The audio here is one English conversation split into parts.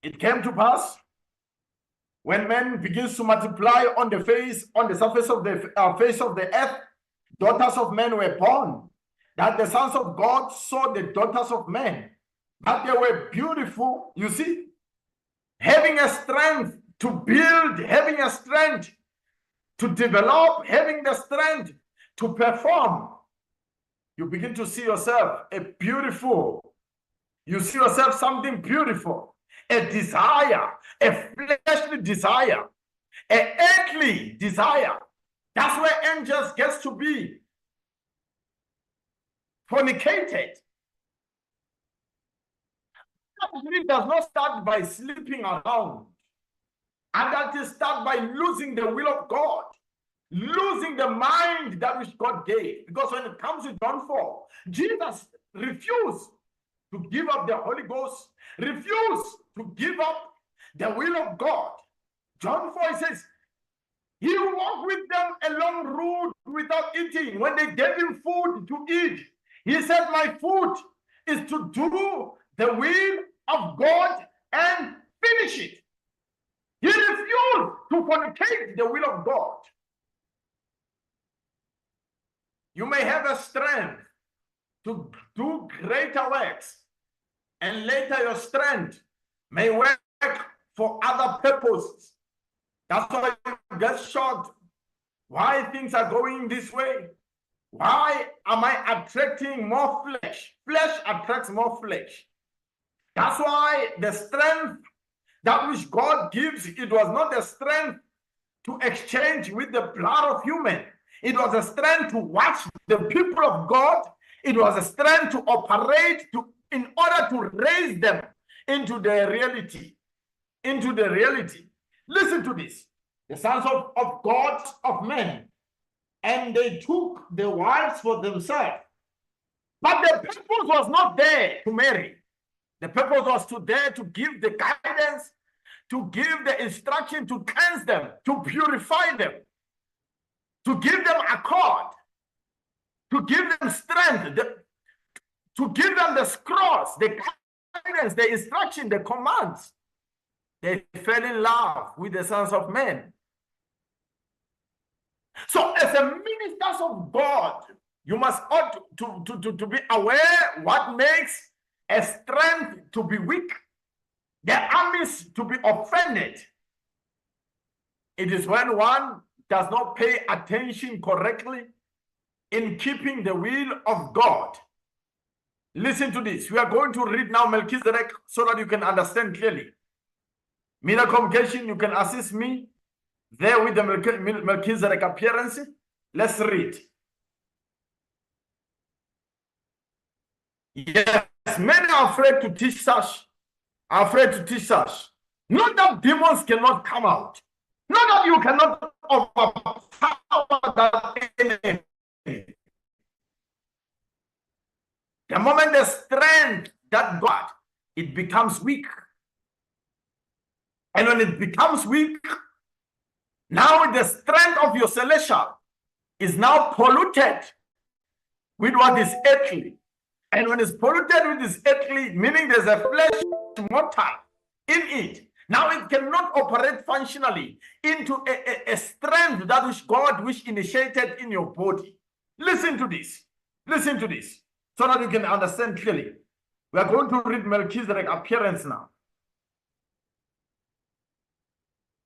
It came to pass when man begins to multiply on the surface of the face of the earth, daughters of men were born, that the sons of God saw the daughters of men, that they were beautiful, you see, having a strength to build, having a strength to develop, having the strength to perform. You begin to see yourself you see yourself something beautiful, a desire, a fleshly desire, an earthly desire. That's where angels gets to be fornicated. It does not start by sleeping around. And that is start by losing the will of God, losing the mind that which God gave. Because when it comes to John 4, Jesus refused to give up the Holy Ghost, refused to give up the will of God. John 4 says, he walked with them a long road without eating. When they gave him food to eat, he said, my food is to do the will of God and finish it. He refused to fornicate the will of God. You may have a strength to do greater works, and later your strength may work for other purposes. That's why you get shocked. Why things are going this way? Why am I attracting more flesh? Flesh attracts more flesh. That's why the strength that which God gives, it was not a strength to exchange with the blood of human. It was a strength to watch the people of God. It was a strength to operate in order to raise them into the reality. Listen to this. The sons of God, of men, and they took the wives for themselves. But the purpose was not there to marry. The purpose was there to give the guidance, to give the instruction, to cleanse them, to purify them, to give them accord, to give them strength, to give them the scrolls, the guidance, the instruction, the commands. They fell in love with the sons of men. So as a ministers of God, you must ought to be aware what makes a strength to be weak, the armies to be offended. It is when one does not pay attention correctly in keeping the will of God. Listen to this. We are going to read now Melchizedek so that you can understand clearly. Media communication, you can assist me there with the Melchizedek appearance. Let's read. Yes, many are afraid to teach such. Not that demons cannot come out. Not that you cannot overpower that enemy. The moment the strength that God, it becomes weak. And when it becomes weak, now the strength of your celestial is now polluted with what is earthly. And when it's polluted with this earthly, meaning there's a flesh mortal in it, now it cannot operate functionally into a strength that which God initiated in your body. Listen to this. Listen to this, so that you can understand clearly. We are going to read Melchizedek appearance now.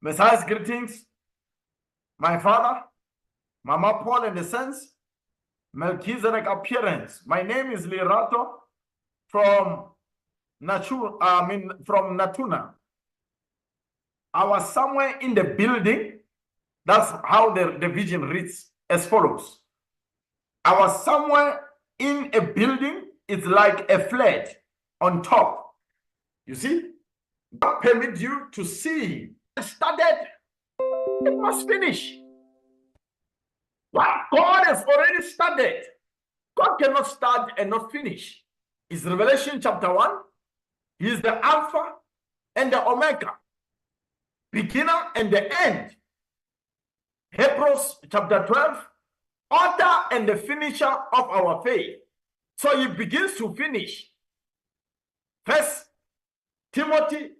Messiah's greetings, my father, Mama Paul and the sons. Melchizedek appearance. My name is Lirato from Natuna. I was somewhere in the building. That's how the vision reads as follows. I was somewhere in a building. It's like a flat on top. You see? God permits you to see. It started, it must finish. What God has already started, God cannot start and not finish. It's Revelation chapter 1. He is the Alpha and the Omega, beginner and the end. Hebrews chapter 12, author and the finisher of our faith. So he begins to finish. First Timothy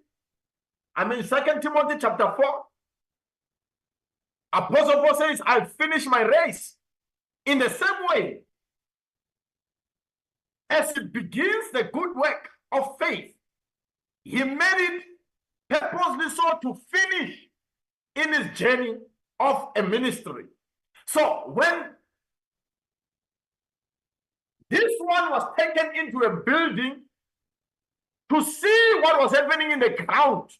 2 Timothy chapter 4, Apostle Paul says, I finished my race. In the same way, as he begins the good work of faith, he made it purposely so to finish in his journey of a ministry. So when this one was taken into a building to see what was happening in the ground,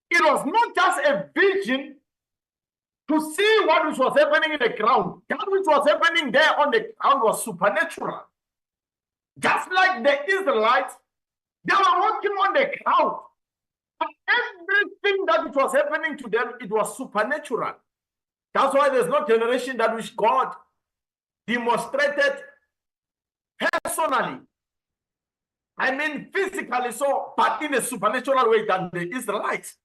it was not just a vision to see what was happening in the ground. That which was happening there on the ground was supernatural. Just like the Israelites, they were walking on the ground. But everything that was happening to them, it was supernatural. That's why there's no generation that which God demonstrated personally. I mean physically so, but in a supernatural way than the Israelites.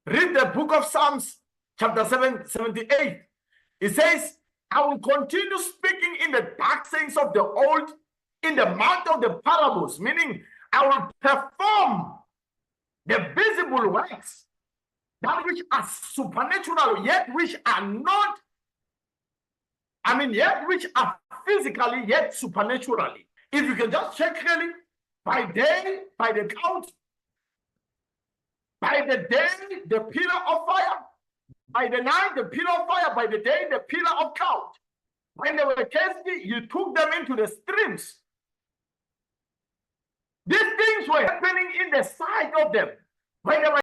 Read the book of Psalms, chapter 78. It says, I will continue speaking in the dark sayings of the old, in the mouth of the parables, meaning I will perform the visible works, that which are supernatural, yet which are not, yet which are physically, yet supernaturally. If you can just check really, by day, by the count, by the day, the pillar of fire, by the night, the pillar of fire, by the day, the pillar of cloud. When they were thirsty, you took them into the streams. These things were happening in the sight of them. When they were